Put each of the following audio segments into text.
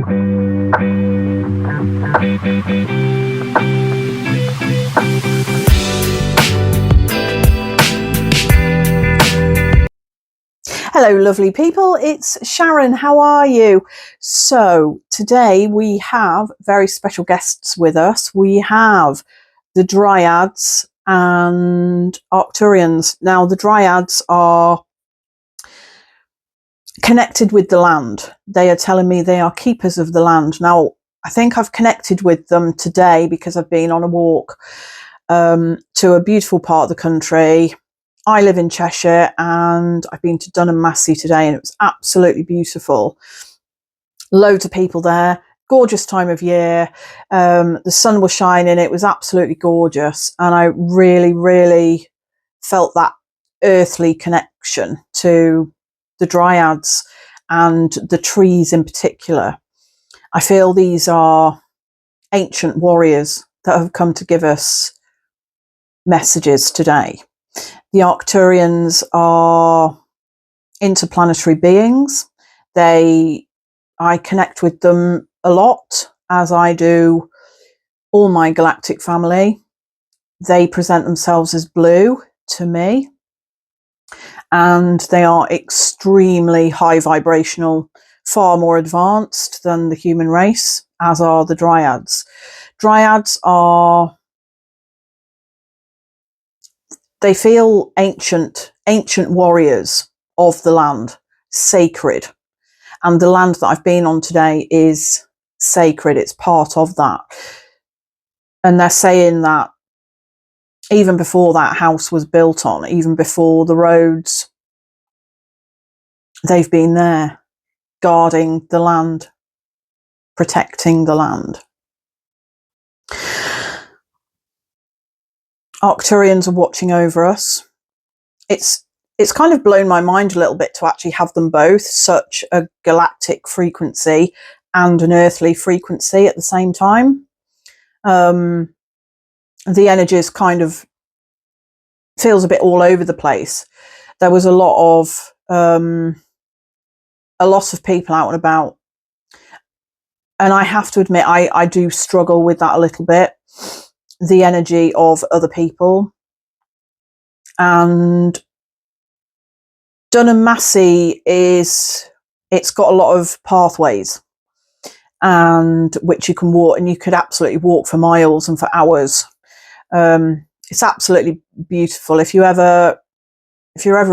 Hello lovely people, it's Sharon, how are you? So today we have very special guests with us. We have the Dryads and Arcturians. Now the Dryads are connected with the land. They are telling me they are keepers of the land. Now I think I've connected with them today because I've been on a walk to a beautiful part of the country. I live in Cheshire and I've been to Dunham Massey today and it was absolutely beautiful. Loads of people there, gorgeous time of year. The sun was shining, it was absolutely gorgeous. And I really, really felt that earthly connection to the Dryads and the trees in particular. I feel these are ancient warriors that have come to give us messages today. The Arcturians are interplanetary beings. I connect with them a lot, as I do all my galactic family. They present themselves as blue to me, and they are extremely high vibrational, far more advanced than the human race, as are the Dryads. Dryads are... they feel ancient warriors of the land, sacred. And the land that I've been on today is sacred. It's part of that. And they're saying that even before that house was built on, even before the roads, they've been there guarding the land, protecting the land. Arcturians are watching over us. It's kind of blown my mind a little bit to actually have them both, such a galactic frequency and an earthly frequency at the same time. The energies kind of feels a bit all over the place. There was a lot of people out and about. And I have to admit, I do struggle with that a little bit. The energy of other people. And Dunham Massey it's got a lot of pathways, and which you can walk, and you could absolutely walk for miles and for hours. It's absolutely beautiful. If you're ever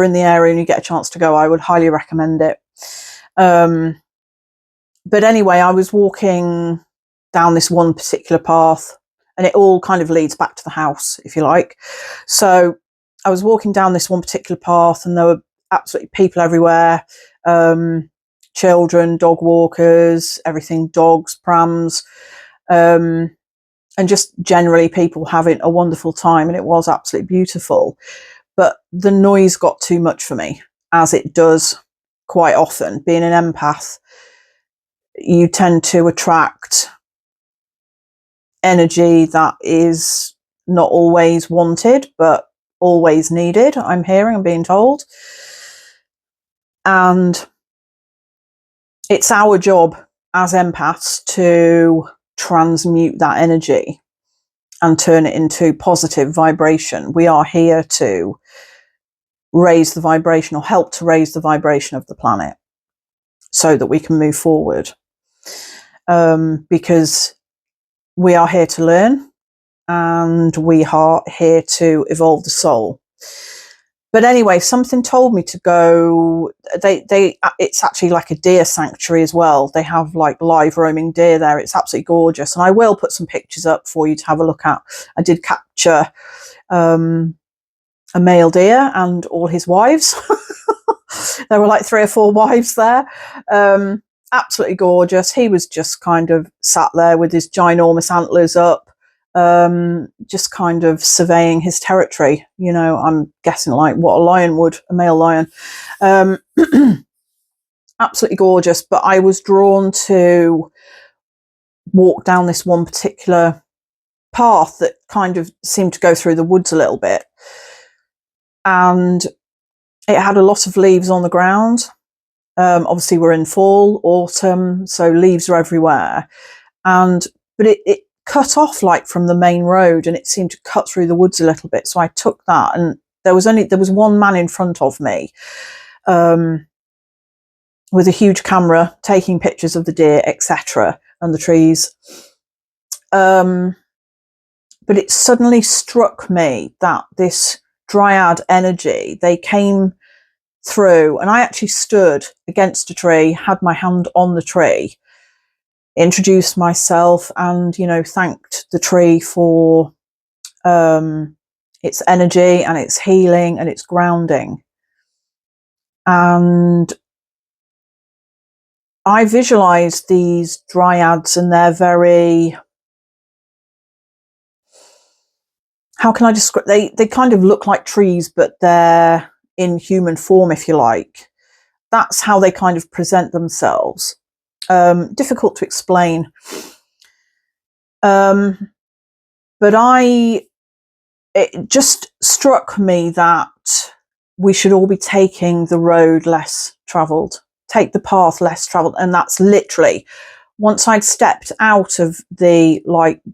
in the area and you get a chance to go, I would highly recommend it. But anyway, I was walking down this one particular path, and it all kind of leads back to the house, if you like. So I was walking down this one particular path, and there were absolutely people everywhere. Children, dog walkers, everything, dogs, prams, and just generally people having a wonderful time. And it was absolutely beautiful. But the noise got too much for me, as it does quite often. Being an empath, you tend to attract energy that is not always wanted, but always needed. I'm being told. And it's our job as empaths to transmute that energy and turn it into positive vibration. We are here to raise the vibration, or help to raise the vibration of the planet, so that we can move forward. Because we are here to learn, and we are here to evolve the soul. But anyway, something told me to go. It's actually like a deer sanctuary as well. They have like live roaming deer there. It's absolutely gorgeous. And I will put some pictures up for you to have a look at. I did capture a male deer and all his wives. There were like 3 or 4 wives there. Absolutely gorgeous. He was just kind of sat there with his ginormous antlers up, just kind of surveying his territory. You know, I'm guessing like what a lion would, a male lion. Absolutely gorgeous. But I was drawn to walk down this one particular path that kind of seemed to go through the woods a little bit. And it had a lot of leaves on the ground. Obviously we're in fall, autumn, so leaves are everywhere. But it cut off like from the main road, and it seemed to cut through the woods a little bit. So I took that, and there was one man in front of me, with a huge camera taking pictures of the deer, etc., and the trees. But it suddenly struck me that this dryad energy, they came through, and I actually stood against a tree, had my hand on the tree, introduced myself, and thanked the tree for its energy and its healing and its grounding. And I visualized these dryads, and they're very, how can I describe, they kind of look like trees, but they're in human form, if you like. That's how they kind of present themselves. Difficult to explain. But it just struck me that we should all be taking the road less travelled, take the path less travelled. And that's literally, once I'd stepped out of the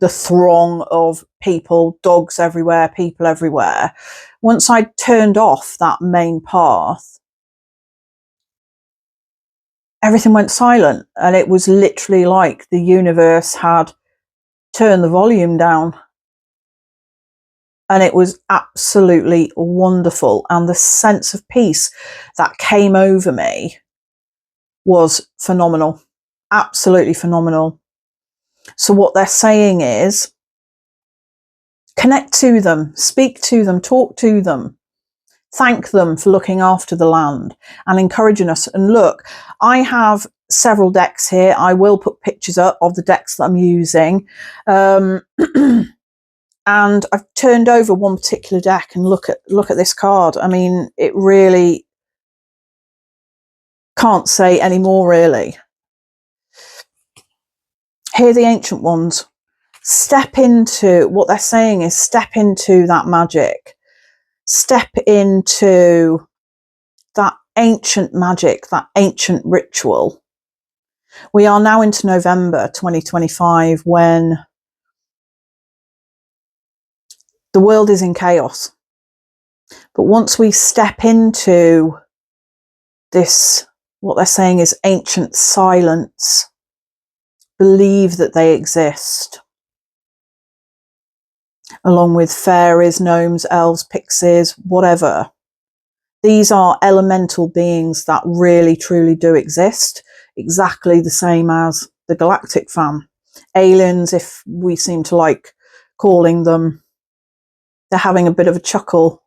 throng of people, dogs everywhere, people everywhere, once I'd turned off that main path, everything went silent. And it was literally like the universe had turned the volume down. And it was absolutely wonderful. And the sense of peace that came over me was phenomenal. Absolutely phenomenal. So what they're saying is, connect to them, speak to them, talk to them, thank them for looking after the land and encouraging us. And look, I have several decks here. I will put pictures up of the decks that I'm using. And I've turned over one particular deck, and look at this card. I mean, it really can't say any more, really. Here are the ancient ones. Step into, what they're saying is, step into that magic. Step into that ancient magic, that ancient ritual. We are now into November 2025, when the world is in chaos. But once we step into this, what they're saying is ancient silence, believe that they exist, along with fairies, gnomes, elves, pixies, whatever. These are elemental beings that really truly do exist, exactly the same as the galactic fam. Aliens, if we seem to like calling them. They're having a bit of a chuckle.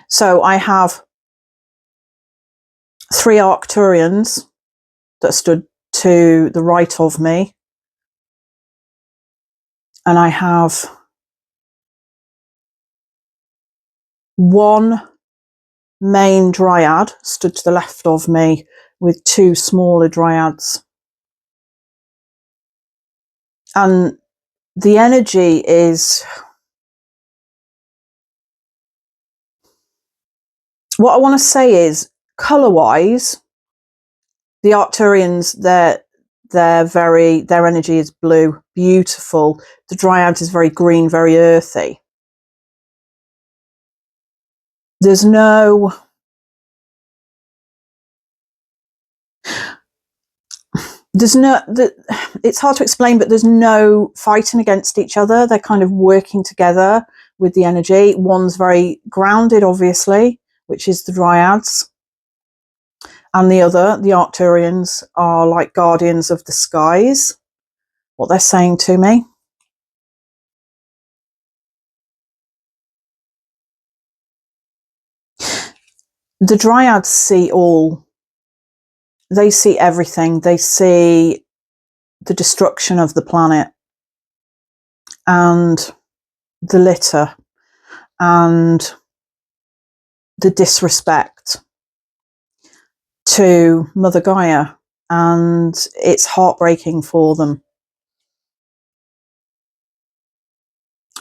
So I have 3 Arcturians that stood to the right of me, and I have 1 main dryad stood to the left of me, with 2 smaller dryads. And the energy is, what I want to say is, colour-wise, the Arcturians, their energy is blue, beautiful. The Dryads is very green, very earthy. It's hard to explain, but there's no fighting against each other. They're kind of working together with the energy. One's very grounded, obviously, which is the Dryads. And the other, the Arcturians, are like guardians of the skies, what they're saying to me. The Dryads see all. They see everything. They see the destruction of the planet and the litter and the disrespect to Mother Gaia, and it's heartbreaking for them.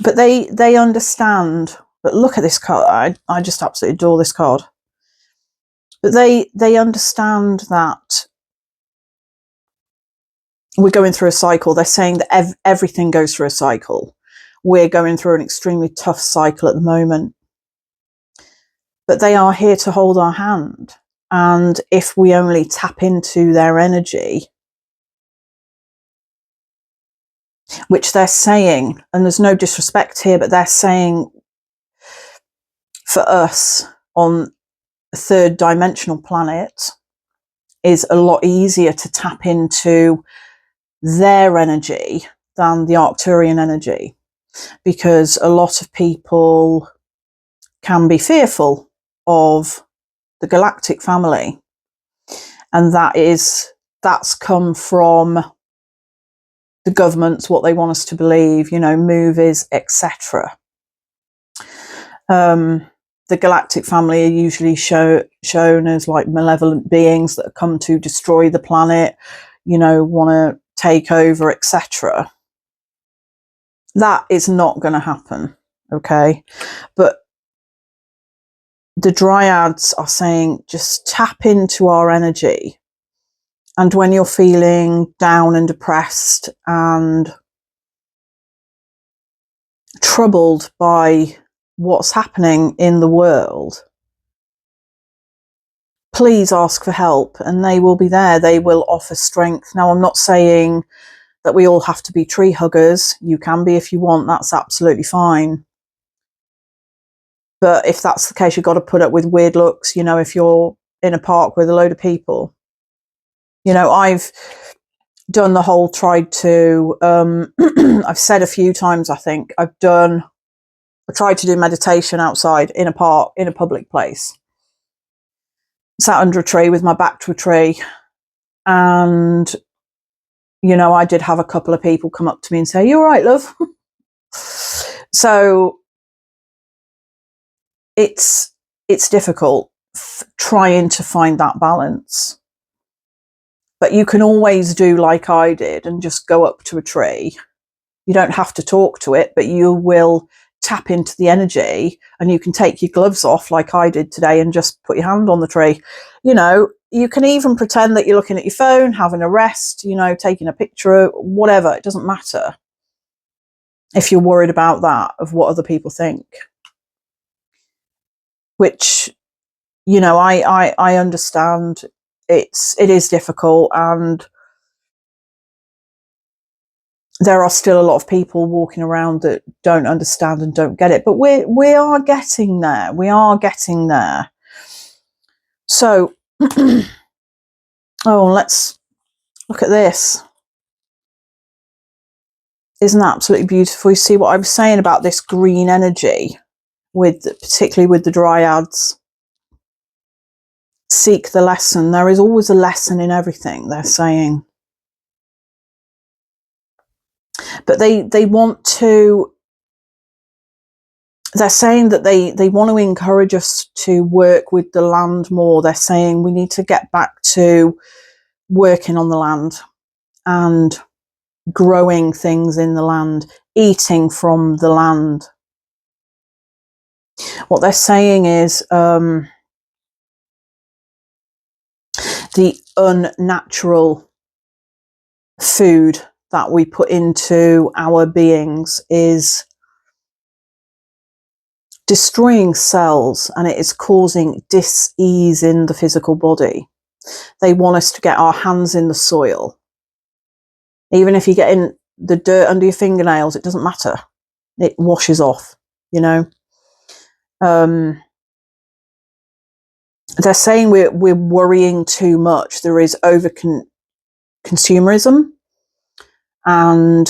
But they understand. But look at this card. I just absolutely adore this card. But they understand that we're going through a cycle. They're saying that everything goes through a cycle. We're going through an extremely tough cycle at the moment. But they are here to hold our hand. And if we only tap into their energy, which they're saying, and there's no disrespect here, but they're saying for us on a third dimensional planet is a lot easier to tap into their energy than the Arcturian energy, because a lot of people can be fearful of the galactic family, and that's come from the governments, what they want us to believe, movies, etc. The galactic family are usually shown as like malevolent beings that have come to destroy the planet, want to take over, etc. That is not going to happen, okay? But the Dryads are saying just tap into our energy. And when you're feeling down and depressed and troubled by what's happening in the world, please ask for help, and they will be there. They will offer strength. Now, I'm not saying that we all have to be tree huggers. You can be if you want. That's absolutely fine. But if that's the case, you've got to put up with weird looks, if you're in a park with a load of people. I've done the whole tried to, I've said a few times, I think, I tried to do meditation outside in a park, in a public place. Sat under a tree with my back to a tree. And, I did have a couple of people come up to me and say, "You all right, love?" So it's difficult trying to find that balance. But you can always do like I did and just go up to a tree. You don't have to talk to it, but you will tap into the energy, and you can take your gloves off like I did today and just put your hand on the tree. You can even pretend that you're looking at your phone, having a rest, taking a picture, whatever. It doesn't matter if you're worried about that, of what other people think. Which, I understand it is difficult, and there are still a lot of people walking around that don't understand and don't get it, but we are getting there. We are getting there. So, let's look at this. Isn't that absolutely beautiful? You see what I was saying about this green energy, particularly with the Dryads. Seek the lesson. There is always a lesson in everything, they're saying. But they want to, they're saying that they want to encourage us to work with the land more. They're saying we need to get back to working on the land and growing things in the land, eating from the land. What they're saying is the unnatural food that we put into our beings is destroying cells, and it is causing dis-ease in the physical body. They want us to get our hands in the soil. Even if you're getting the dirt under your fingernails, it doesn't matter. It washes off, They're saying we're worrying too much. There is over consumerism, and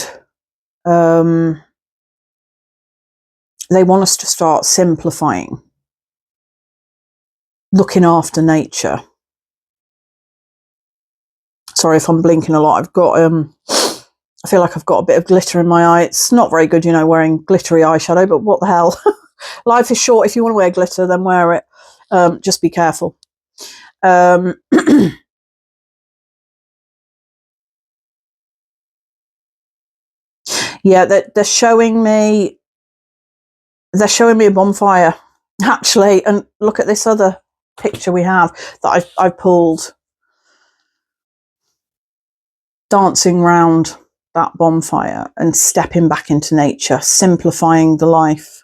they want us to start simplifying, looking after nature. Sorry if I'm blinking a lot. I've got I feel like I've got a bit of glitter in my eye. It's not very good, wearing glittery eyeshadow, but what the hell? Life is short. If you want to wear glitter, then wear it. Just be careful. Yeah, they're showing me a bonfire, actually, and look at this other picture we have that I pulled, dancing round that bonfire and stepping back into nature, simplifying the life,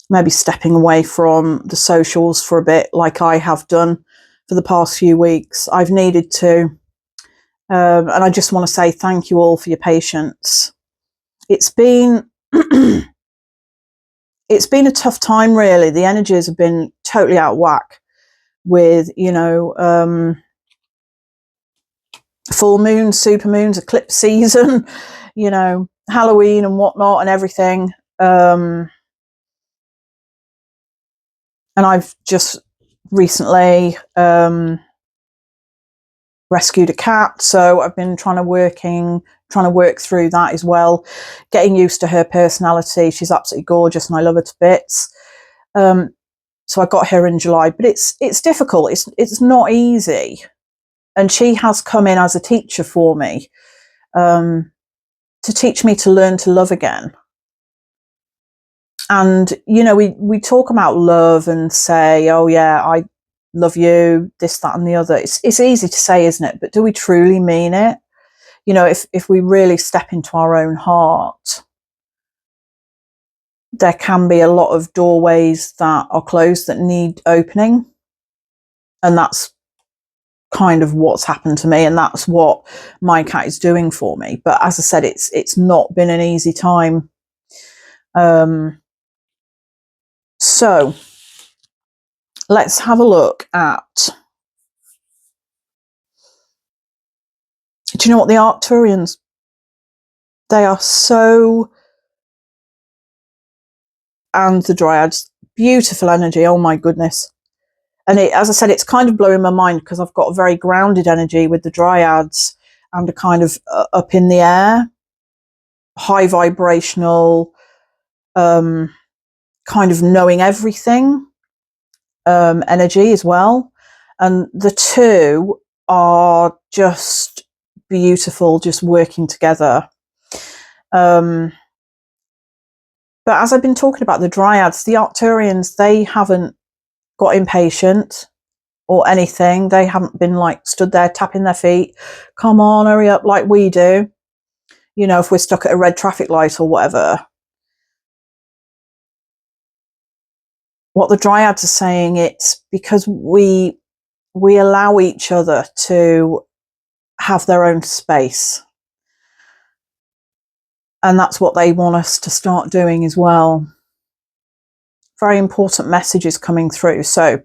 maybe stepping away from the socials for a bit, like I have done for the past few weeks. I've needed to, and I just want to say thank you all for your patience. It's been it's been a tough time, really. The energies have been totally out of whack with, you know, full moons, super moons, eclipse season, you know, Halloween and whatnot and everything. And I've just recently rescued a cat, so I've been trying to work through that as well, getting used to her personality. She's absolutely gorgeous and I love her to bits. So I got her in July, but it's difficult. It's not easy. And she has come in as a teacher for me, to teach me to learn to love again. And, you know, we talk about love and say, oh yeah, I love you, this, that and the other. It's easy to say, isn't it? But do we truly mean it? You know, if we really step into our own heart, there can be a lot of doorways that are closed that need opening. And that's kind of what's happened to me, and that's what my cat is doing for me. But as I said, it's not been an easy time. So let's have a look at, do you know what, the Arcturians, they are so, and the Dryads, beautiful energy, oh my goodness. And as I said, it's kind of blowing my mind because I've got a very grounded energy with the Dryads and a kind of up in the air, high vibrational, kind of knowing everything energy as well. And the two are just beautiful, just working together. But as I've been talking about the Dryads, the Arcturians, they haven't got impatient or anything. They haven't been like stood there tapping their feet, come on, hurry up, like we do, you know, if we're stuck at a red traffic light or whatever. What the Dryads are saying, it's because we allow each other to have their own space. And that's what they want us to start doing as well. Very important messages coming through. So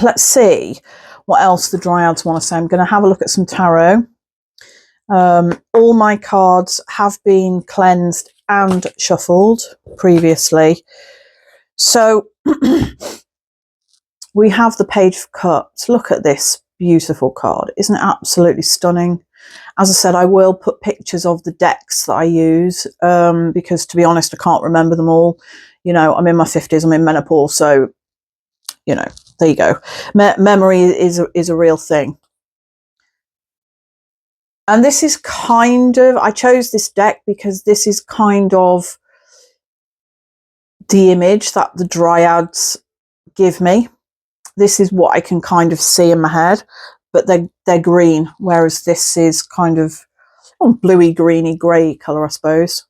let's see what else the Dryads want to say. I'm going to have a look at some tarot. All my cards have been cleansed and shuffled previously. So we have the Page of Cups. Look at this beautiful card. Isn't it absolutely stunning? As I said, I will put pictures of the decks that I use, because to be honest, I can't remember them all. You know, I'm in my 50s, I'm in menopause, so, you know, there you go. Memory is a real thing. And this is kind of, I chose this deck because this is kind of the image that the Dryads give me. This is what I can kind of see in my head, but they're green, whereas this is kind of bluey, greeny, grey colour, I suppose.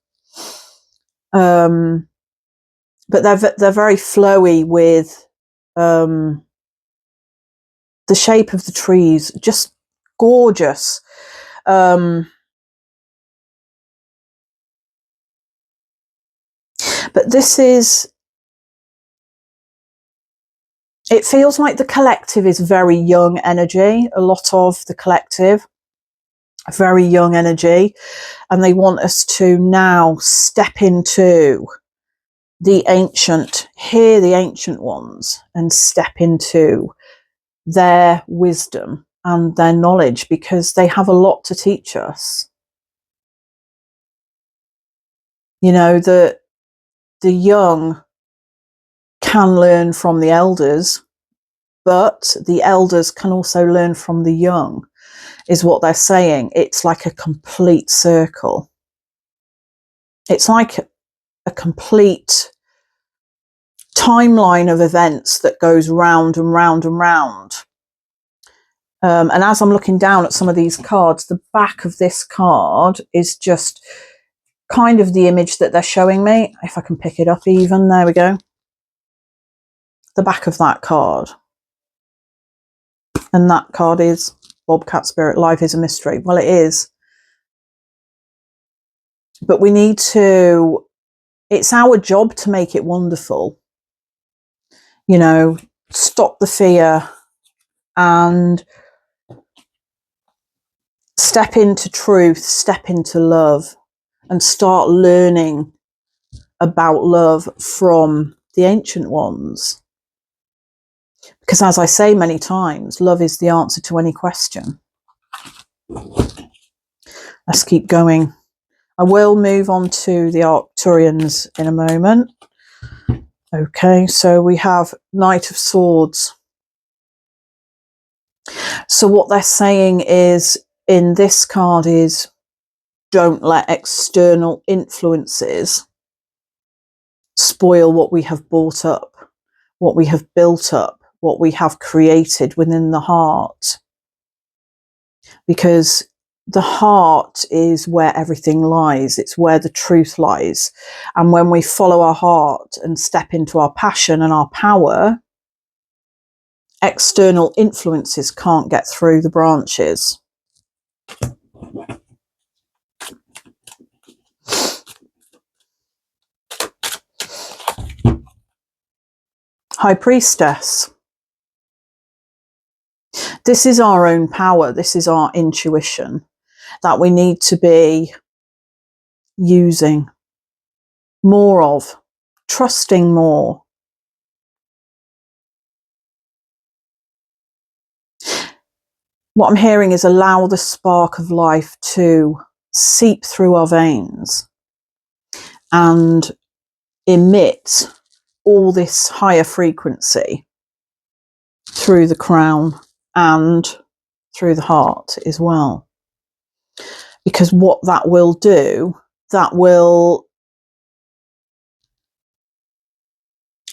But they're very flowy with the shape of the trees, just gorgeous. But this is, it feels like the collective is very young energy, a lot of the collective, very young energy, and they want us to now step into the ancient, hear the ancient ones and step into their wisdom and their knowledge, because they have a lot to teach us. You know, the young can learn from the elders, but the elders can also learn from the young, is what they're saying. It's like a complete circle. It's like a complete timeline of events that goes round and round and round. And as I'm looking down at some of these cards, the back of this card is just kind of the image that they're showing me. If I can pick it up even, there we go. The back of that card. And that card is Bobcat Spirit, Life is a Mystery. Well, it is. But we need to, it's our job to make it wonderful. You know, stop the fear and step into truth, step into love, and start learning about love from the ancient ones. Because as I say many times, love is the answer to any question. Let's keep going. I will move on to the Arcturians in a moment. Okay, so we have Knight of Swords. So what they're saying is, in this card is, don't let external influences spoil what we have brought up, what we have built up, what we have created within the heart. Because the heart is where everything lies. It's where the truth lies. And when we follow our heart and step into our passion and our power, external influences can't get through the branches. High Priestess. This is our own power. This is our intuition that we need to be using more of, trusting more. What I'm hearing is allow the spark of life to seep through our veins and emit all this higher frequency through the crown and through the heart as well. Because what that will do, that will,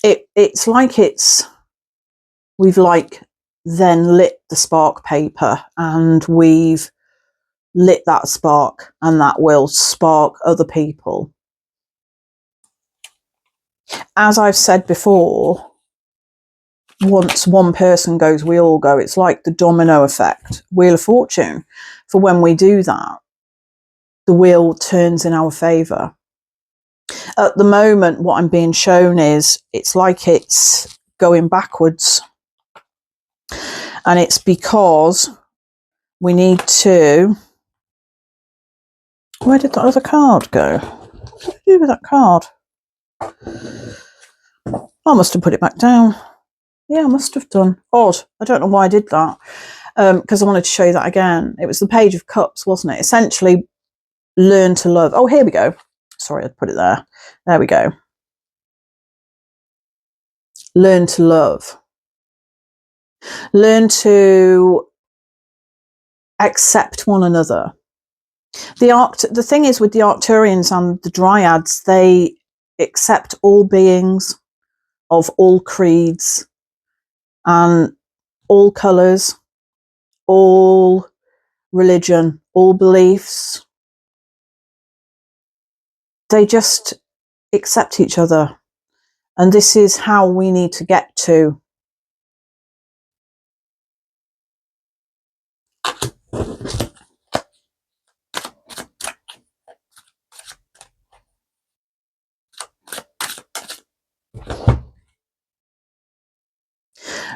it's like we've like then lit the spark paper and we've lit that spark, and that will spark other people. As I've said before, once one person goes, we all go. It's like the domino effect, Wheel of Fortune. For when we do that, the wheel turns in our favour. At the moment, what I'm being shown is it's like it's going backwards. And it's because we need to... Where did that other card go? What did I do with that card? I must have put it back down. Yeah, I must have done. Odd. I don't know why I did that. Because I wanted to show you that again. It was the Page of Cups, wasn't it? Essentially, learn to love. Oh, here we go. Sorry, I put it there. There we go. Learn to love. Learn to accept one another. The thing is with the Arcturians and the Dryads, they accept all beings of all creeds and all colours, all religion, all beliefs. They just accept each other. And this is how we need to get to.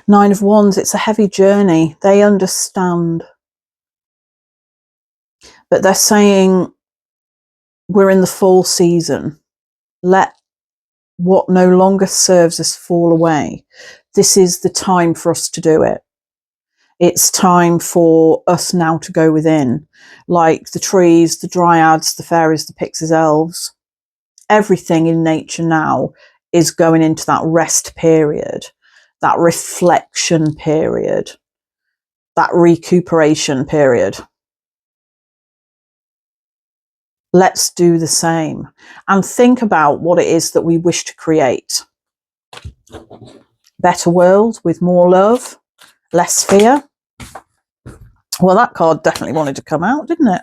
Nine of Wands, it's a heavy journey. They understand. But they're saying we're in the fall season. Let what no longer serves us fall away. This is the time for us to do it. It's time for us now to go within. Like the trees, the dryads, the fairies, the pixies, elves. Everything in nature now is going into that rest period, that reflection period, that recuperation period. Let's do the same and think about what it is that we wish to create. Better world with more love, less fear. Well, that card definitely wanted to come out, didn't it?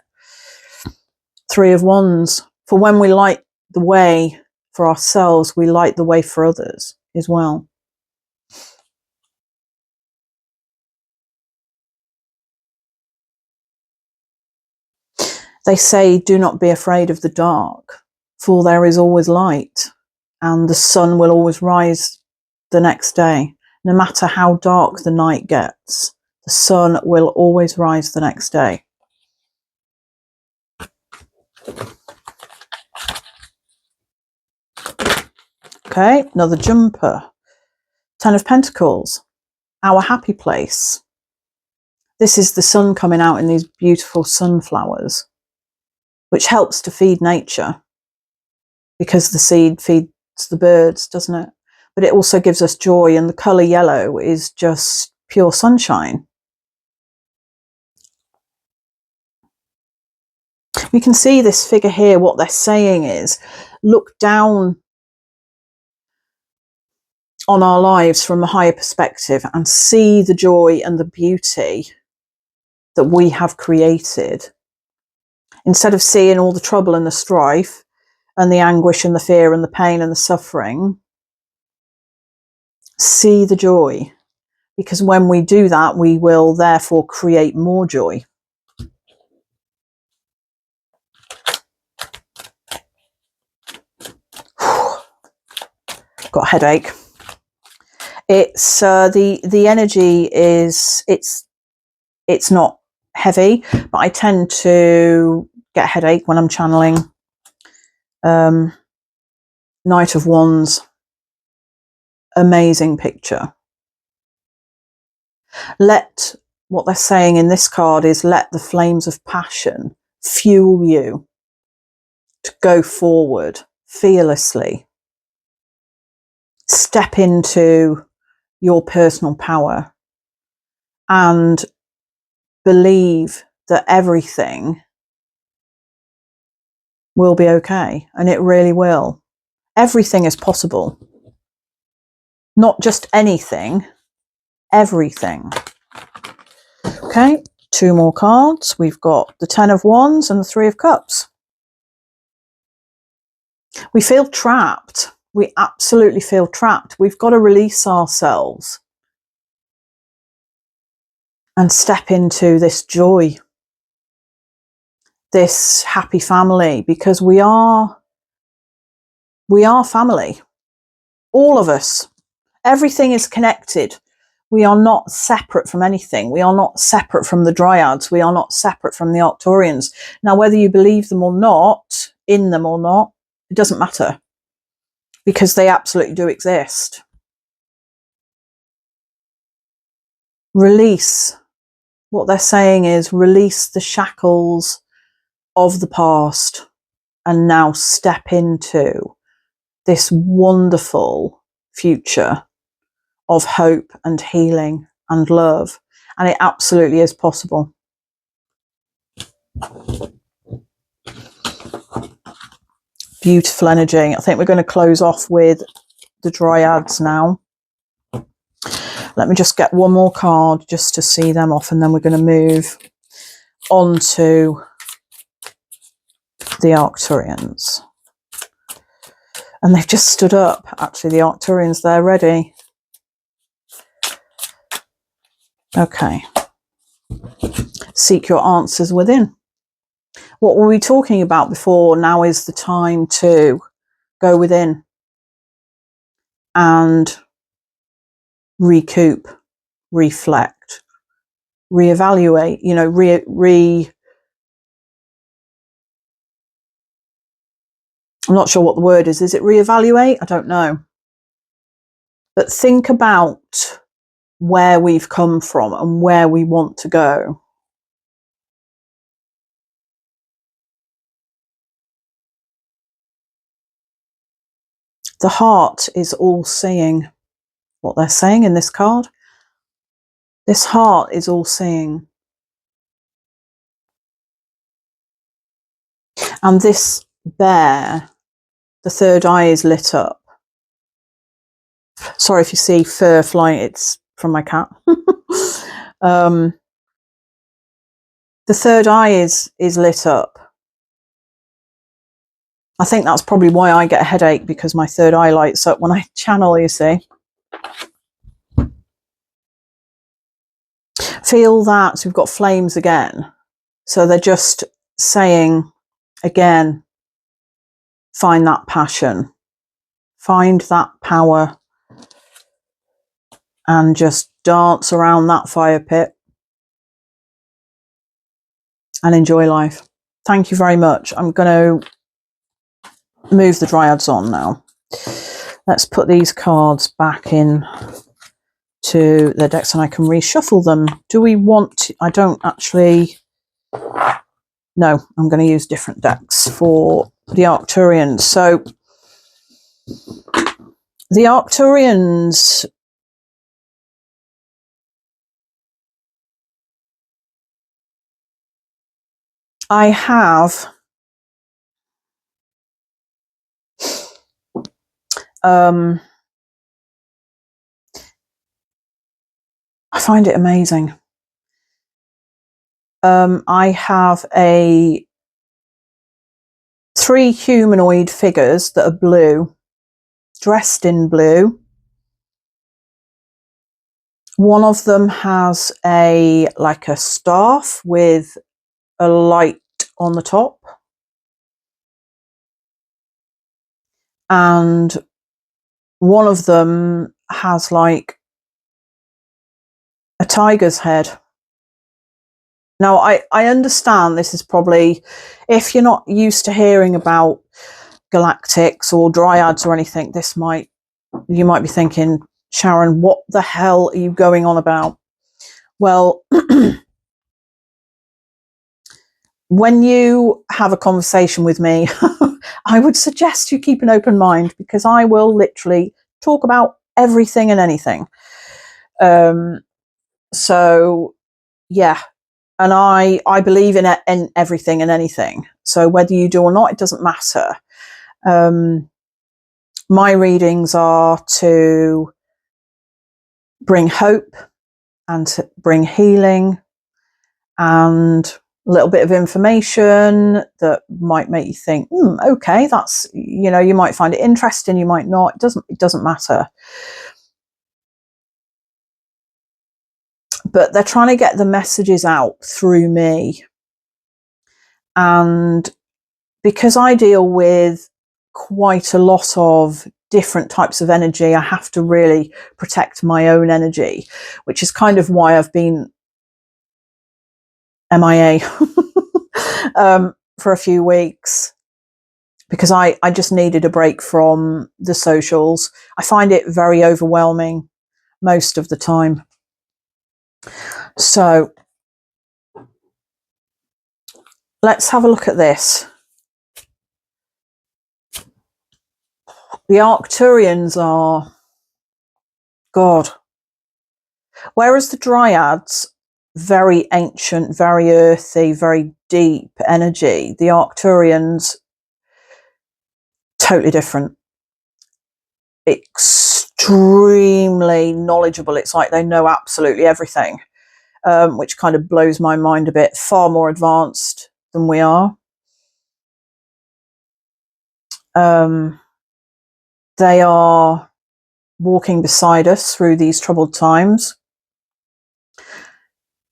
Three of Wands. For when we light the way for ourselves, we light the way for others as well. They say, do not be afraid of the dark, for there is always light, and the sun will always rise the next day. No matter how dark the night gets, the sun will always rise the next day. Okay, another jumper. Ten of Pentacles, our happy place. This is the sun coming out in these beautiful sunflowers, which helps to feed nature, because the seed feeds the birds, doesn't it? But it also gives us joy, and the colour yellow is just pure sunshine. We can see this figure here. What they're saying is, look down on our lives from a higher perspective and see the joy and the beauty that we have created. Instead of seeing all the trouble and the strife and the anguish and the fear and the pain and the suffering, see the joy, because when we do that, we will therefore create more joy. Got a headache. It's the energy is it's not heavy, but I tend to get a headache when I'm channeling. Knight of Wands, amazing picture. What they're saying in this card is, let the flames of passion fuel you to go forward fearlessly. Step into your personal power and believe that everything will be okay, and it really will. Everything is possible. Not just anything, everything. Okay, two more cards. We've got the Ten of Wands and the Three of Cups. We feel trapped. We absolutely feel trapped. We've got to release ourselves and step into this joy, this happy family, because we are family. All of us. Everything is connected. We are not separate from anything. We are not separate from the Dryads. We are not separate from the Arcturians. Now, whether you believe them or not, in them or not, it doesn't matter, because they absolutely do exist. Release. What they're saying is, release the shackles of the past and now step into this wonderful future of hope and healing and love. And it absolutely is possible. Beautiful energy. I think we're going to close off with the Dryads now. Let me just get one more card just to see them off, and then we're going to move on to the Arcturians. And they've just stood up. Actually, the Arcturians, they're ready. Okay. Seek your answers within. What were we talking about before? Now is the time to go within and recoup, reflect, reevaluate, you know, I'm not sure what the word is. Is it reevaluate? I don't know. But think about where we've come from and where we want to go. The heart is all seeing. What they're saying in this card. This heart is all seeing. And this bear, the third eye is lit up. Sorry if you see fur flying, it's from my cat. The third eye is lit up. I think that's probably why I get a headache, because my third eye lights up when I channel, you see. Feel that we've got flames again. So they're just saying, again, find that passion, find that power, and just dance around that fire pit and enjoy life. Thank you very much. I'm going to move the Dryads on now. Let's put these cards back in to the decks and I can reshuffle them. Do we want to? I don't actually. No, I'm going to use different decks for the Arcturians. So the Arcturians, I have I find it amazing. I have three humanoid figures that are blue, dressed in blue. One of them has like a staff with a light on the top, and one of them has like a tiger's head. Now, I understand this is probably, if you're not used to hearing about galactics or dryads or anything, you might be thinking, Sharon, what the hell are you going on about? Well, when you have a conversation with me, I would suggest you keep an open mind, because I will literally talk about everything and anything. So, yeah. And I believe in everything and anything. So whether you do or not, it doesn't matter. My readings are to bring hope and to bring healing and a little bit of information that might make you think, okay, that's, you might find it interesting, you might not. It doesn't matter. But they're trying to get the messages out through me. And because I deal with quite a lot of different types of energy, I have to really protect my own energy, which is kind of why I've been MIA for a few weeks, because I just needed a break from the socials. I find it very overwhelming most of the time. So let's have a look at this. The Arcturians are God. Whereas the Dryads, very ancient, very earthy, very deep energy, the Arcturians, totally different. Extremely knowledgeable. It's like they know absolutely everything, which kind of blows my mind a bit. Far more advanced than we are. They are walking beside us through these troubled times.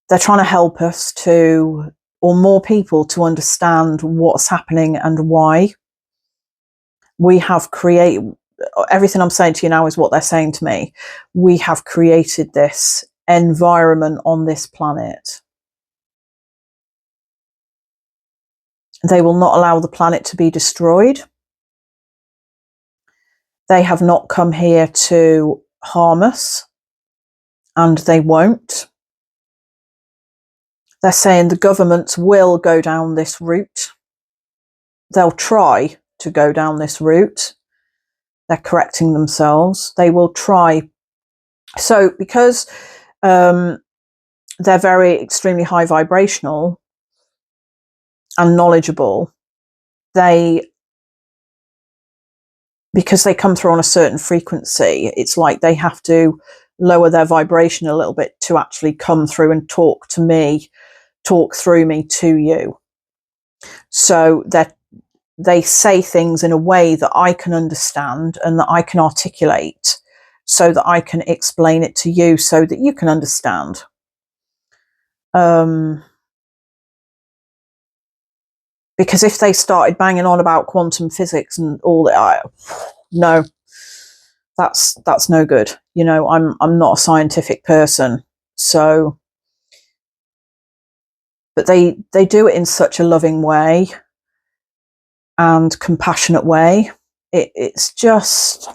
They're trying to help us or more people to understand what's happening and why. We have created, everything I'm saying to you now is what they're saying to me. We have created this environment on this planet. They will not allow the planet to be destroyed. They have not come here to harm us, and they won't. They're saying the governments will go down this route. They'll try to go down this route. They're correcting themselves. They will try. So because they're very extremely high vibrational and knowledgeable, they because they come through on a certain frequency, it's like they have to lower their vibration a little bit to actually come through and talk to me, talk through me to you. So that they say things in a way that I can understand and that I can articulate, so that I can explain it to you so that you can understand. Because if they started banging on about quantum physics and all that, no, that's no good. You know, I'm not a scientific person, so. But they do it in such a loving way and compassionate way. It just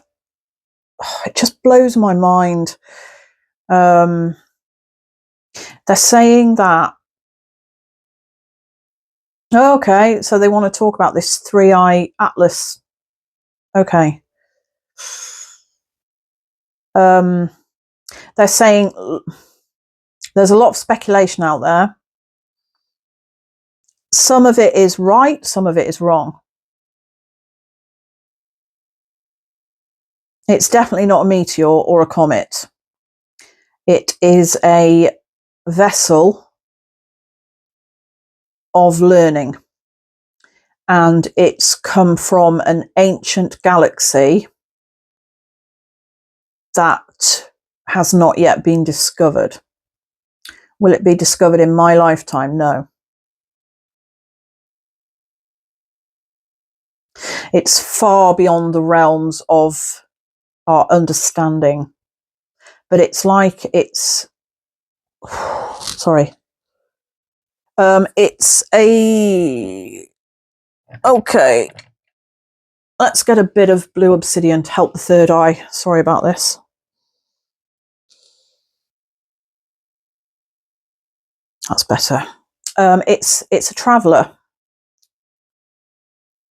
blows my mind. They're saying that, okay, so they want to talk about this 3-eye atlas. Okay. They're saying there's a lot of speculation out there. Some of it is right, some of it is wrong. It's definitely not a meteor or a comet. It is a vessel of learning, and it's come from an ancient galaxy that has not yet been discovered. Will it be discovered in my lifetime? No. It's far beyond the realms of our understanding. But it's like it's sorry. It's a okay. Let's get a bit of blue obsidian to help the third eye. Sorry about this. That's better. It's a traveller,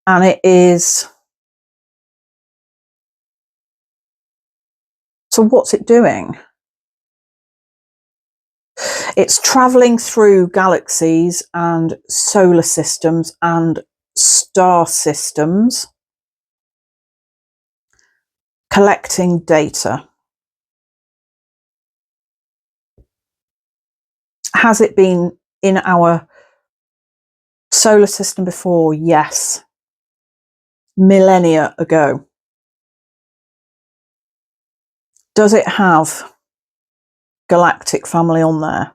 and it is. So what's it doing? It's travelling through galaxies and solar systems and star systems, collecting data. Has it been in our solar system before? Yes. Millennia ago. Does it have galactic family on there?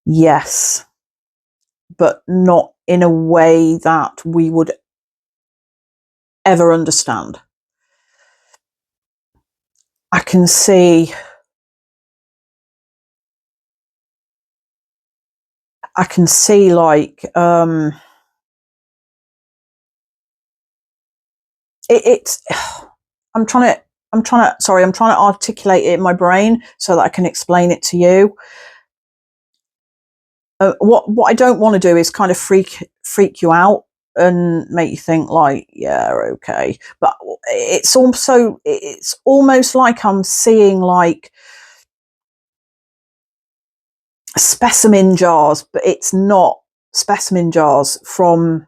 Yes. But not in a way that we would ever understand. I can see like it's I'm trying to articulate it in my brain so that I can explain it to you. What I don't want to do is kind of freak you out and make you think like, yeah, okay. But it's almost like I'm seeing like specimen jars, but it's not specimen jars from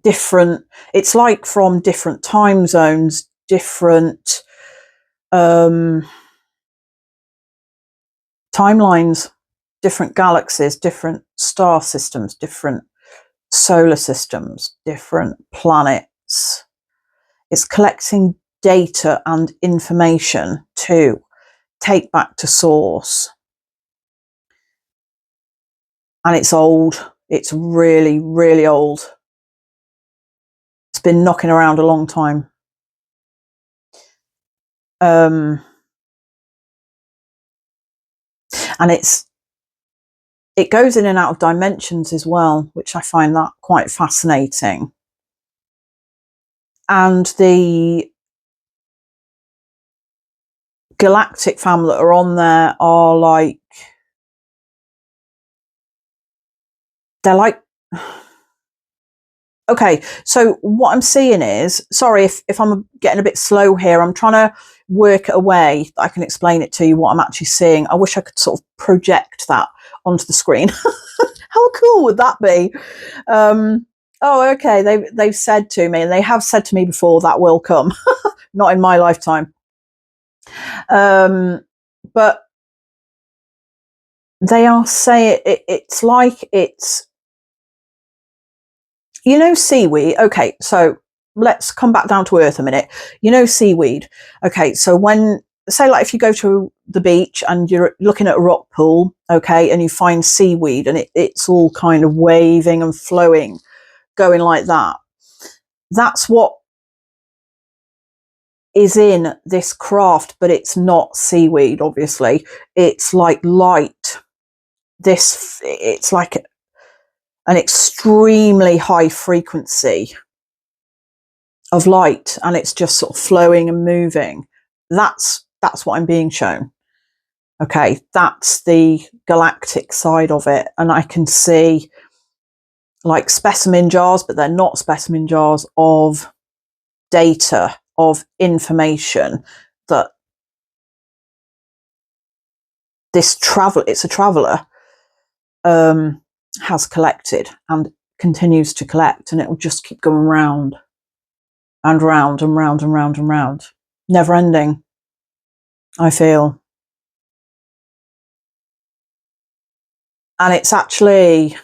different, it's like from different time zones, different timelines, different galaxies, different star systems, different solar systems, different planets. It's collecting data and information to take back to source. And it's old. It's really, really old. It's been knocking around a long time. And it goes in and out of dimensions as well, which I find that quite fascinating. And the galactic family that are on there are like, they're like, okay, so what I'm seeing is, sorry if I'm getting a bit slow here, I'm trying to work a way that I can explain it to you what I'm actually seeing. I wish I could sort of project that onto the screen. How cool would that be? Oh, okay. They've said to me, and they have said to me before, that will come. Not in my lifetime. But they are saying it's like it's, you know, seaweed. Okay, so let's come back down to earth a minute. You know, seaweed. Okay, so when, say, like if you go to the beach and you're looking at a rock pool, okay, and you find seaweed and it's all kind of waving and flowing, going like that. That's what is in this craft, but it's not seaweed, obviously. It's like light. It's like an extremely high frequency of light, and it's just sort of flowing and moving. That's what I'm being shown. Okay, that's the galactic side of it, and I can see like specimen jars, but they're not specimen jars, of data, of information that this it's a traveler, has collected and continues to collect, and it will just keep going round and round and round and round and round, never ending, I feel. And it's actually,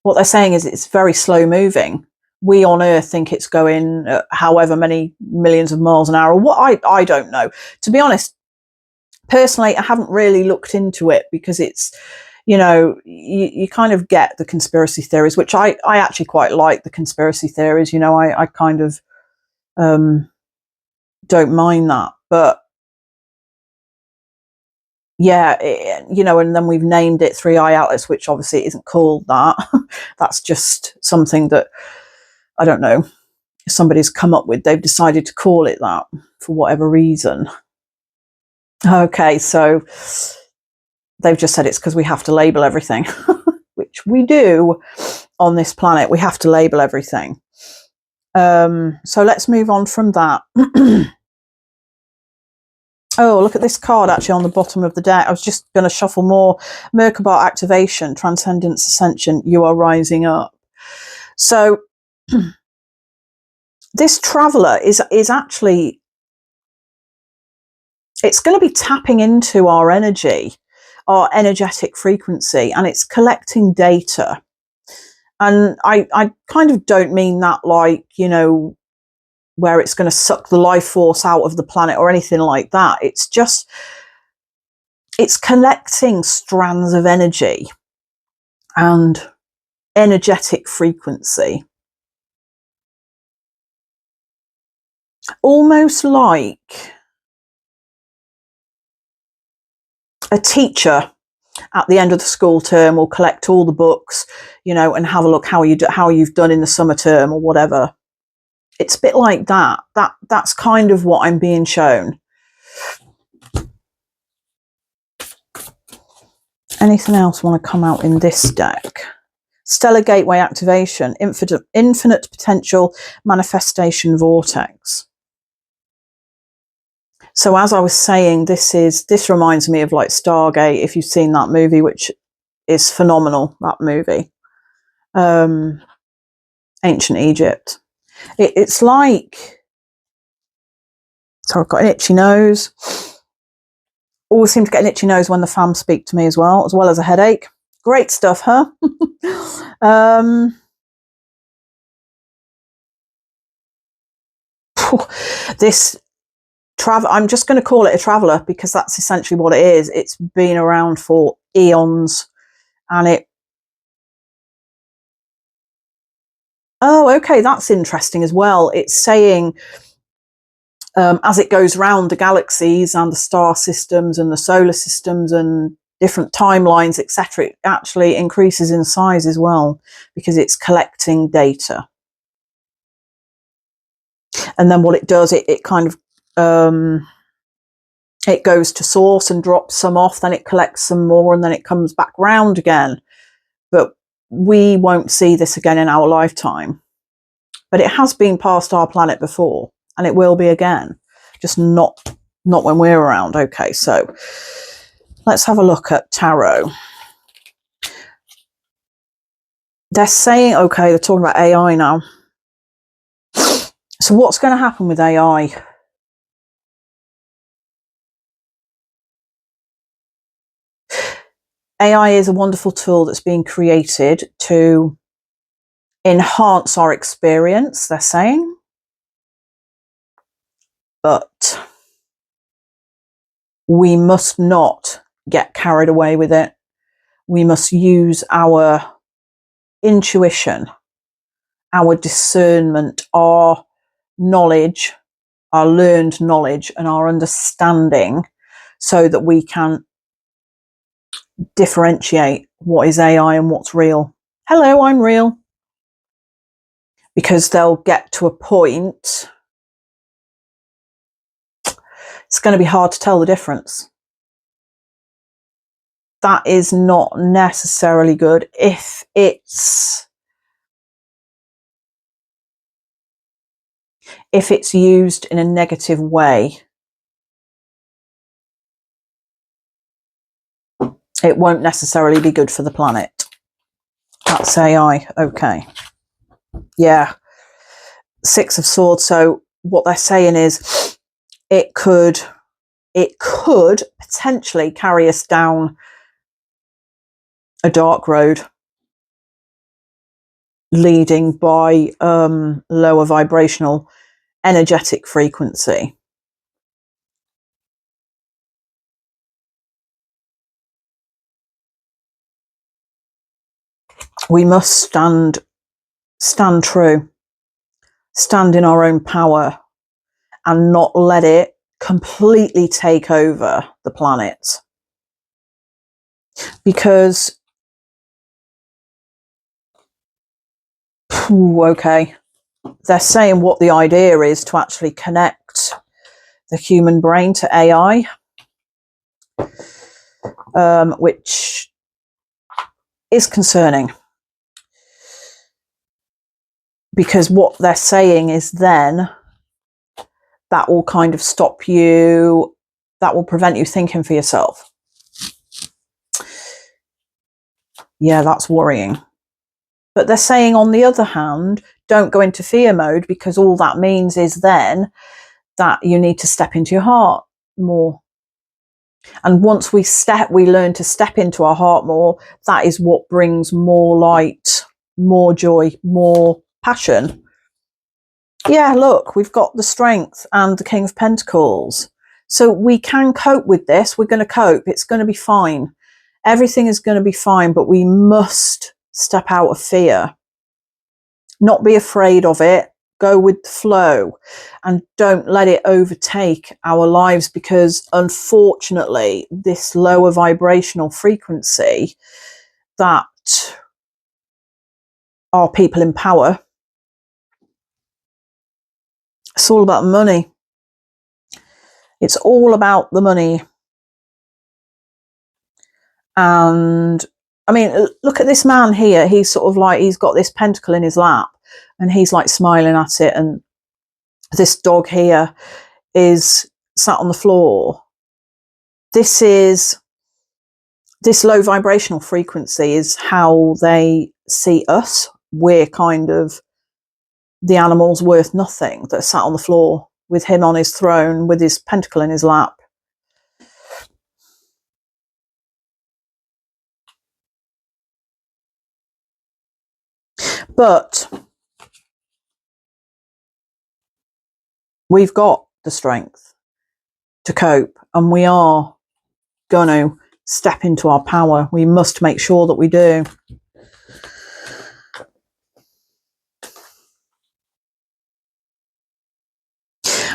what they're saying is it's very slow moving. We on Earth think it's going however many millions of miles an hour, or what, I don't know. To be honest, personally, I haven't really looked into it, because it's, you know, you kind of get the conspiracy theories, which I actually quite like the conspiracy theories. You know, I kind of don't mind that. But yeah, you know, and then we've named it Three Eye Atlas, which obviously isn't called that. That's just something that, I don't know, somebody's come up with. They've decided to call it that for whatever reason. Okay, so they've just said it's because we have to label everything, which we do on this planet. We have to label everything. So let's move on from that. Oh, look at this card actually on the bottom of the deck. I was just going to shuffle more. Merkabah activation, transcendence, ascension, you are rising up. So this traveler is actually, it's going to be tapping into our energy, our energetic frequency, and it's collecting data. And I kind of don't mean that like, you know, where it's going to suck the life force out of the planet or anything like that. It's just, it's collecting strands of energy and energetic frequency. Almost like a teacher at the end of the school term will collect all the books, you know, and have a look how you've done in the summer term or whatever. It's a bit like that. That's kind of what I'm being shown. Anything else want to come out in this deck? Stellar Gateway activation, infinite potential manifestation vortex. So as I was saying, this reminds me of like Stargate, if you've seen that movie, which is phenomenal, that movie. Ancient Egypt. It's like, sorry, I've got an itchy nose. Always seem to get an itchy nose when the fam speak to me as well as a headache. Great stuff, huh? This I'm just going to call it a traveler, because that's essentially what it is. It's been around for eons, and oh, okay, that's interesting as well. It's saying as it goes round the galaxies and the star systems and the solar systems and different timelines, etc., it actually increases in size as well, because it's collecting data. And then what it does, it kind of it goes to source and drops some off, then it collects some more, and then it comes back round again. But we won't see this again in our lifetime. But it has been past our planet before, and it will be again, just not when we're around. Okay, so let's have a look at tarot. they're saying, okay, they're talking about AI now. So what's going to happen with AI? AI is a wonderful tool that's being created to enhance our experience, they're saying. But we must not get carried away with it. We must use our intuition, our discernment, our knowledge, our learned knowledge and our understanding so that we can differentiate what is AI and what's real. Hello, I'm real. Because they'll get to a point, it's going to be hard to tell the difference. That is not necessarily good if it's used in a negative way. It won't necessarily be good for the planet. That's AI. Okay. Yeah. Six of Swords. So what they're saying is it could potentially carry us down a dark road leading by lower vibrational energetic frequency. We must stand true, stand in our own power and not let it completely take over the planet. Because, okay, they're saying what the idea is to actually connect the human brain to AI, which is concerning. Because what they're saying is then that will kind of stop you, that will prevent you thinking for yourself. Yeah, that's worrying. But they're saying, on the other hand, don't go into fear mode, because all that means is then that you need to step into your heart more. And once we learn to step into our heart more, that is what brings more light, more joy, more passion. Yeah, look, we've got the Strength and the King of Pentacles. So we can cope with this. We're going to cope. It's going to be fine. Everything is going to be fine, but we must step out of fear. Not be afraid of it. Go with the flow and don't let it overtake our lives, because unfortunately, this lower vibrational frequency that are people in power, it's all about money. It's all about the money. And I mean, look at this man here. He's sort of like, he's got this pentacle in his lap and he's like smiling at it. And this dog here is sat on the floor. This low vibrational frequency is how they see us. We're kind of the animals worth nothing that sat on the floor with him on his throne with his pentacle in his lap. But we've got the strength to cope, and we are going to step into our power. We must make sure that we do.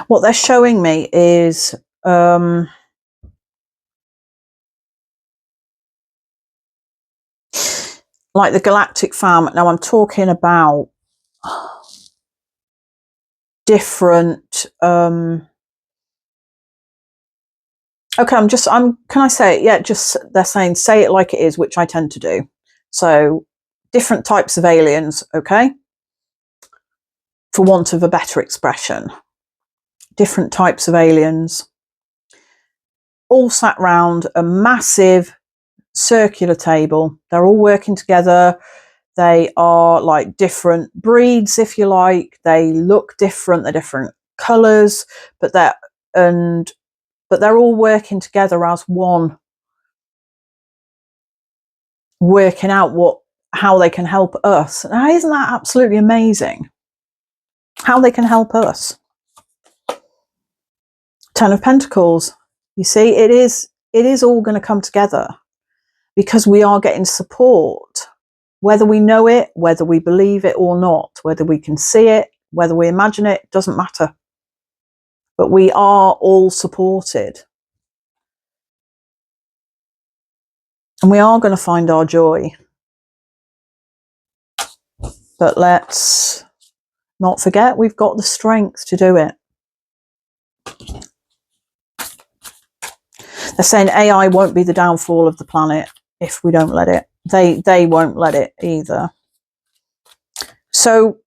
What they're showing me is like the galactic fam. Now I'm talking about different okay, can I say it? Yeah, just they're saying say it like it is, which I tend to do. So different types of aliens, okay? For want of a better expression. Different types of aliens all sat round a massive circular table. They're all working together. They are like different breeds, if you like. They look different. They're different colours, but they're all working together as one, working out how they can help us. Now, isn't that absolutely amazing? How they can help us. Ten of Pentacles. You see, it is all going to come together because we are getting support. Whether we know it, whether we believe it or not, whether we can see it, whether we imagine it, doesn't matter. But we are all supported. And we are going to find our joy. But let's not forget we've got the strength to do it. They're saying AI won't be the downfall of the planet if we don't let it. They won't let it either. So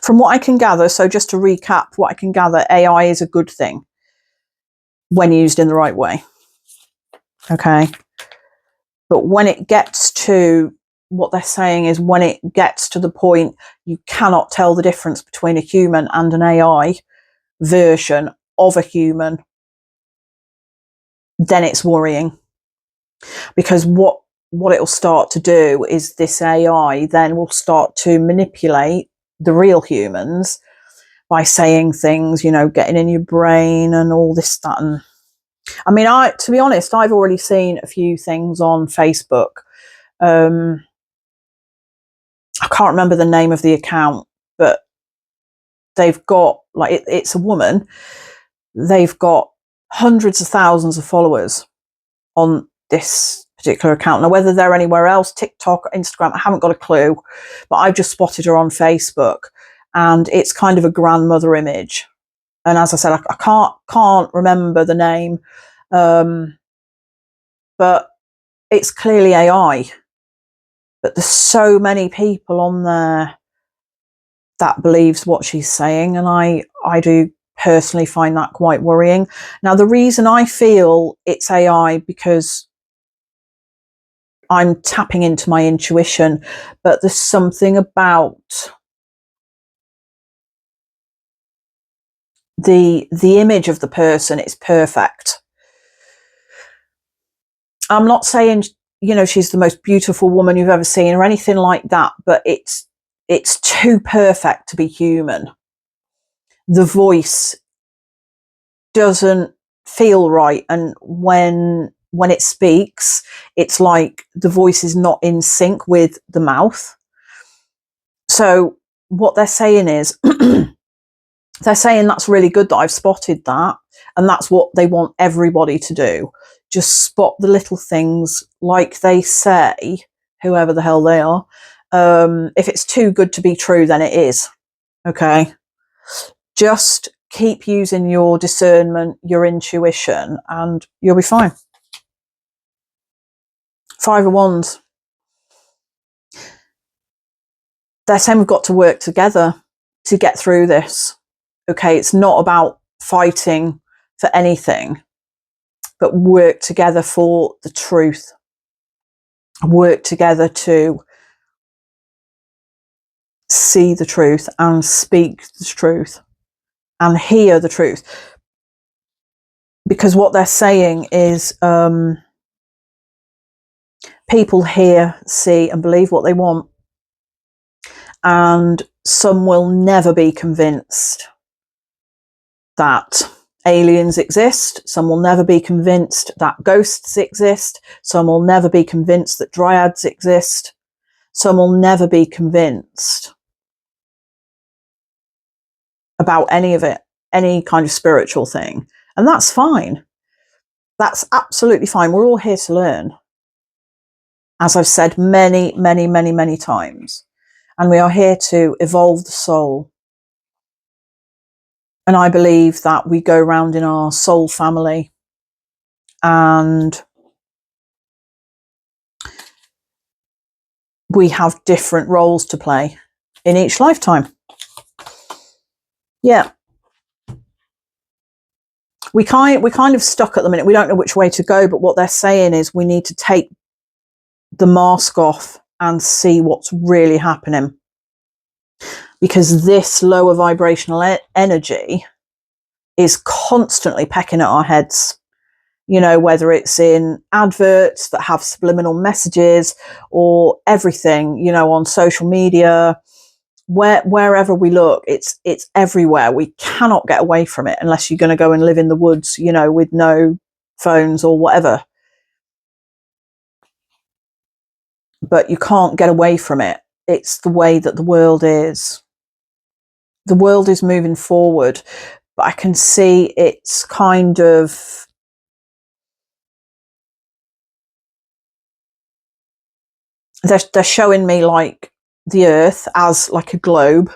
from what I can gather, so just to recap what I can gather, AI is a good thing when used in the right way. Okay. But when it gets to, what they're saying is when it gets to the point you cannot tell the difference between a human and an AI version of a human, then it's worrying. Because what it'll start to do is this AI then will start to manipulate the real humans by saying things, you know, getting in your brain and all this, that, and I mean, to be honest, I've already seen a few things on Facebook. I can't remember the name of the account, but they've got, like, it's a woman. They've got hundreds of thousands of followers on this particular account. Now, whether they're anywhere else, TikTok, Instagram, I haven't got a clue, but I've just spotted her on Facebook, and it's kind of a grandmother image. And as I said, I can't remember the name, but it's clearly AI. But there's so many people on there that believes what she's saying, and I do personally find that quite worrying. Now, the reason I feel it's AI, because I'm tapping into my intuition, but there's something about the image of the person. It's perfect. I'm not saying, you know, she's the most beautiful woman you've ever seen or anything like that, but it's too perfect to be human. The voice doesn't feel right, and when it speaks, it's like the voice is not in sync with the mouth. So what they're saying is they're saying that's really good that I've spotted that, and that's what they want everybody to do. Just spot the little things, like they say, whoever the hell they are. If it's too good to be true, then it is. Okay. Just keep using your discernment, your intuition, and you'll be fine. Five of Wands. They're saying we've got to work together to get through this. Okay, it's not about fighting for anything, but work together for the truth. Work together to see the truth and speak the truth and hear the truth. Because what they're saying is people hear, see and believe what they want. And some will never be convinced that aliens exist. Some will never be convinced that ghosts exist. Some will never be convinced that dryads exist. Some will never be convinced about any of it, any kind of spiritual thing. And that's fine. That's absolutely fine. We're all here to learn. As I've said many, many, many, many times. And we are here to evolve the soul. And I believe that we go around in our soul family and we have different roles to play in each lifetime. Yeah. We're kind of stuck at the minute. We don't know which way to go, but what they're saying is we need to take the mask off and see what's really happening. Because this lower vibrational energy is constantly pecking at our heads, you know, whether it's in adverts that have subliminal messages or everything, you know, on social media, wherever we look, it's everywhere. We cannot get away from it unless you're going to go and live in the woods, you know, with no phones or whatever. But you can't get away from it. It's the way that the world is. The world is moving forward, but I can see it's kind of, they're showing me like the earth as like a globe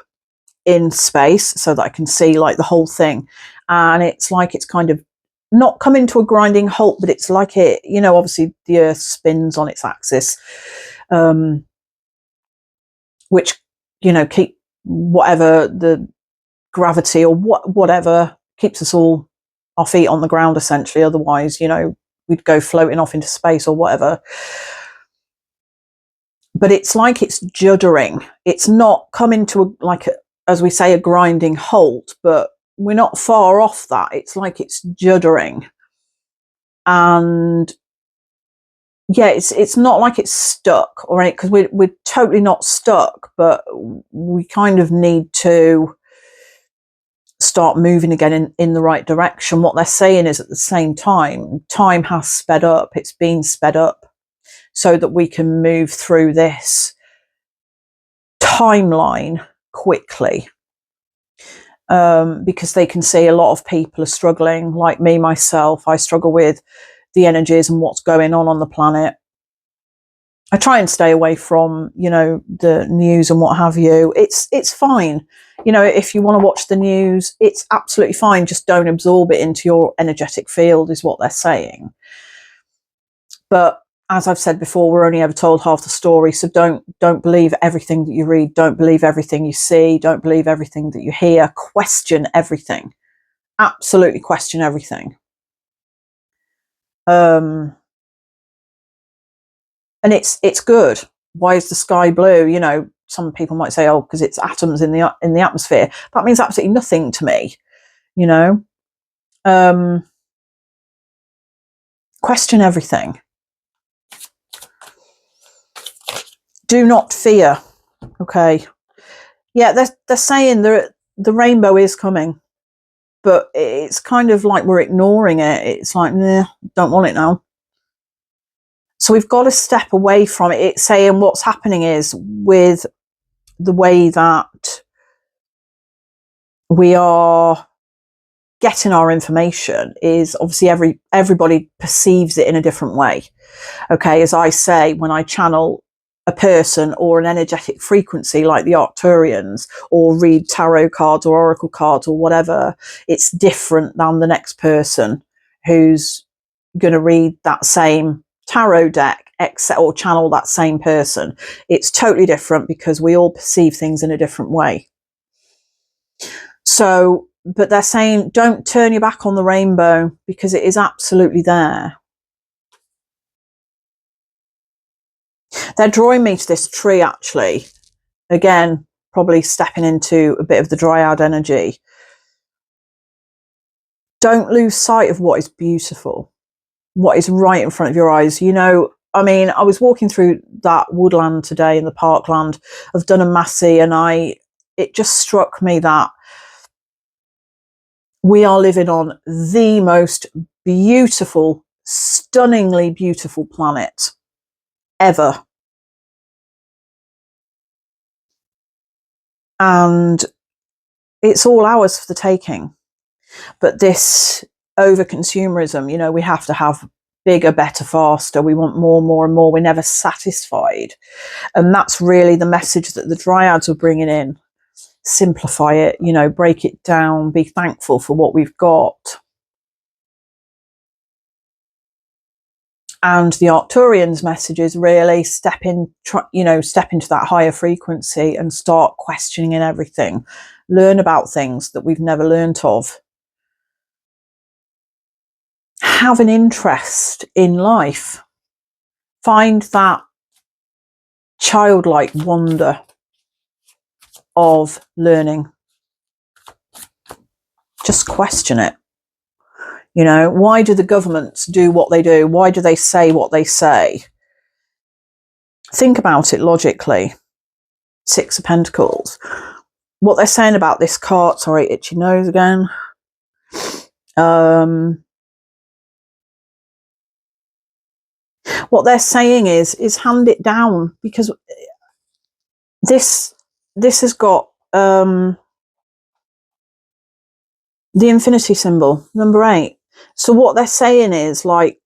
in space so that I can see like the whole thing. And it's like it's kind of not coming to a grinding halt, but it's like it, you know, obviously the earth spins on its axis, which, you know, keep whatever the gravity or whatever keeps us all, our feet on the ground essentially. Otherwise, you know, we'd go floating off into space or whatever. But it's like it's juddering. It's not coming to as we say, a grinding halt, but we're not far off that. It's like it's juddering. And yeah, it's not like it's stuck, or because we're totally not stuck, but we kind of need to start moving again in the right direction. What they're saying is at the same time has sped up. It's been sped up so that we can move through this timeline quickly, because they can see a lot of people are struggling, like me, myself. I struggle with the energies and what's going on the planet. I try and stay away from, you know, the news and what have you. It's fine. You know, if you want to watch the news, it's absolutely fine. Just don't absorb it into your energetic field, is what they're saying. But as I've said before, we're only ever told half the story. So don't believe everything that you read. Don't believe everything you see. Don't believe everything that you hear. Question everything. Absolutely question everything. And it's good. Why is the sky blue? You know, some people might say, oh, because it's atoms in the atmosphere. That means absolutely nothing to me, you know. Question everything. Do not fear. Okay. Yeah, they're saying the rainbow is coming, but it's kind of like we're ignoring it. It's like, nah, don't want it now. So we've got to step away from it. It's saying what's happening is with the way that we are getting our information is obviously everybody perceives it in a different way. Okay, as I say, when I channel a person or an energetic frequency like the Arcturians, or read tarot cards or oracle cards or whatever, it's different than the next person who's going to read that same tarot deck or channel that same person. It's totally different because we all perceive things in a different way. So, but they're saying don't turn your back on the rainbow because it is absolutely there. They're drawing me to this tree, actually. Again, probably stepping into a bit of the Dryad energy. Don't lose sight of what is beautiful, what is right in front of your eyes. You know, I mean, I was walking through that woodland today in the parkland of Dunamassy, and it just struck me that we are living on the most beautiful, stunningly beautiful planet ever. And it's all ours for the taking. But this over consumerism, you know, we have to have bigger, better, faster. We want more, more, and more. We're never satisfied. And that's really the message that the Dryads are bringing in. Simplify it, you know, break it down, be thankful for what we've got. And the Arcturians' message is really step into that higher frequency and start questioning everything. Learn about things that we've never learnt of. Have an interest in life. Find that childlike wonder of learning. Just question it. You know, why do the governments do what they do? Why do they say what they say? Think about it logically. Six of Pentacles. What they're saying about this card, sorry, itchy nose again. What they're saying is hand it down, because this has got the infinity symbol, number 8. So what they're saying is, like,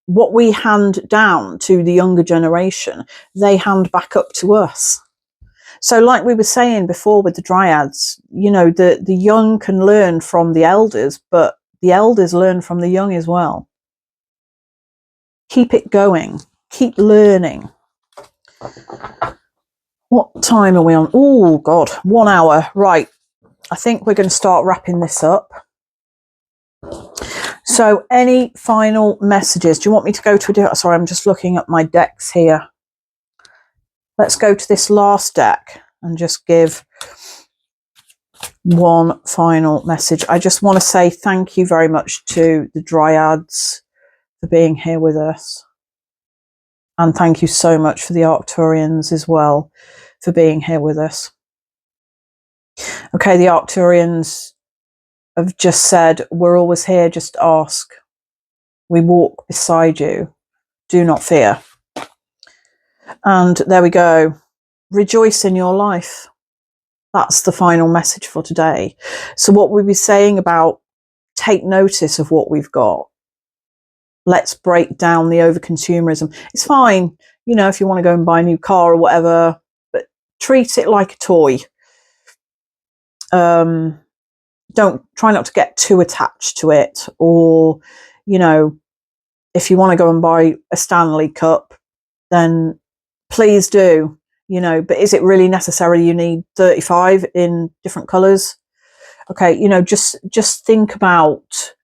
what we hand down to the younger generation, they hand back up to us. So like we were saying before with the Dryads, you know, the young can learn from the elders, but the elders learn from the young as well. Keep it going. Keep learning. What time are we on? Oh, God, 1 hour. Right. I think we're going to start wrapping this up. So any final messages? Do you want me to go to a... Sorry, I'm just looking at my decks here. Let's go to this last deck and just give one final message. I just want to say thank you very much to the Dryads for being here with us. And thank you so much for the Arcturians as well for being here with us. Okay, the Arcturians have just said, we're always here, just ask. We walk beside you. Do not fear. And there we go. Rejoice in your life. That's the final message for today. So what we'll be saying about take notice of what we've got. Let's break down the overconsumerism. It's fine, you know, if you want to go and buy a new car or whatever, but treat it like a toy. Try not to get too attached to it. Or, you know, if you want to go and buy a Stanley cup, then please do, you know, but is it really necessary you need 35 in different colours? Okay, you know, just think about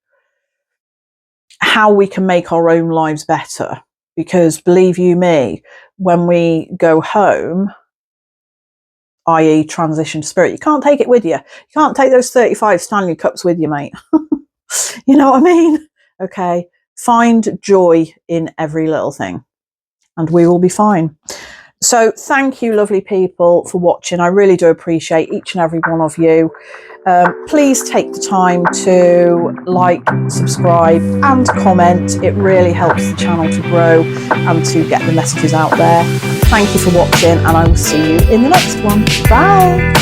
how we can make our own lives better, because believe you me, when we go home, i.e. transition spirit, you can't take it with you. You can't take those 35 Stanley cups with you, mate. You know what I mean? Okay, find joy in every little thing and we will be fine. So thank you, lovely people, for watching. I really do appreciate each and every one of you. Please take the time to like, subscribe and comment. It really helps the channel to grow and to get the messages out there. Thank you for watching, and I will see you in the next one. Bye.